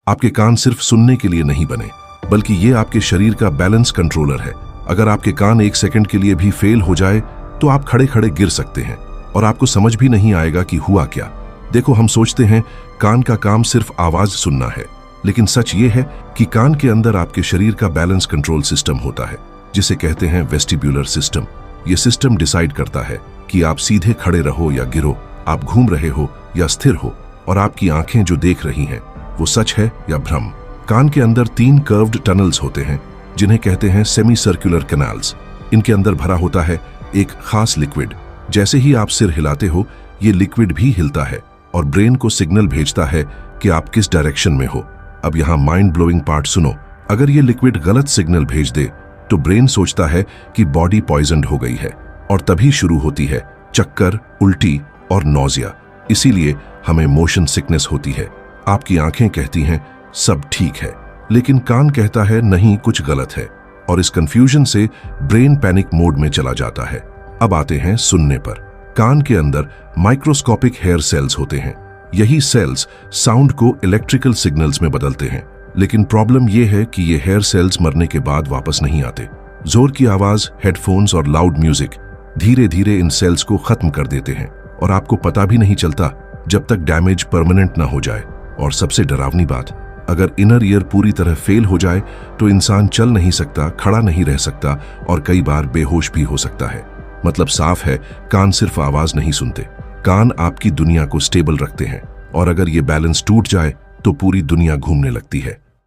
आपके कान सिर्फ सुनने के लिए नहीं बने, बल्कि ये आपके शरीर का बैलेंस कंट्रोलर है। अगर आपके कान एक सेकंड के लिए भी फेल हो जाए तो आप खड़े खड़े गिर सकते हैं और आपको समझ भी नहीं आएगा कि हुआ क्या। देखो, हम सोचते हैं कान का काम सिर्फ आवाज सुनना है, लेकिन सच ये है कि कान के अंदर आपके शरीर का बैलेंस कंट्रोल सिस्टम होता है, जिसे कहते हैं वेस्टिब्यूलर सिस्टम। ये सिस्टम डिसाइड करता है कि आप सीधे खड़े रहो या गिरो, आप घूम रहे हो या स्थिर हो, और आपकी आंखें जो देख रही हैं वो सच है या भ्रम। कान के अंदर 3 कर्व्ड टनल्स होते हैं, जिन्हें कहते हैं सेमी सर्कुलर कैनाल्स। इनके अंदर भरा होता है एक खास लिक्विड। जैसे ही आप सिर हिलाते हो, ये लिक्विड भी हिलता है और ब्रेन को सिग्नल भेजता है कि आप किस डायरेक्शन में हो। अब यहाँ माइंड ब्लोइंग पार्ट सुनो। अगर ये लिक्विड गलत सिग्नल भेज दे तो ब्रेन सोचता है कि बॉडी पॉइजन्ड हो गई है, और तभी शुरू होती है चक्कर, उल्टी और नौजिया। इसीलिए हमें मोशन सिकनेस होती है। आपकी आंखें कहती हैं सब ठीक है, लेकिन कान कहता है नहीं, कुछ गलत है, और इस कंफ्यूजन से ब्रेन पैनिक मोड में चला जाता है। अब आते हैं सुनने पर। कान के अंदर माइक्रोस्कोपिक हेयर सेल्स होते हैं। यही सेल्स साउंड को इलेक्ट्रिकल सिग्नल्स में बदलते हैं, लेकिन प्रॉब्लम यह है कि ये हेयर सेल्स मरने के बाद वापस नहीं आते। जोर की आवाज, हेडफोन्स और लाउड म्यूजिक धीरे धीरे इन सेल्स को खत्म कर देते हैं, और आपको पता भी नहीं चलता जब तक डैमेज परमानेंट ना हो जाए। और सबसे डरावनी बात, अगर इनर ईयर पूरी तरह फेल हो जाए तो इंसान चल नहीं सकता, खड़ा नहीं रह सकता और कई बार बेहोश भी हो सकता है। मतलब साफ है, कान सिर्फ आवाज नहीं सुनते, कान आपकी दुनिया को स्टेबल रखते हैं, और अगर ये बैलेंस टूट जाए तो पूरी दुनिया घूमने लगती है।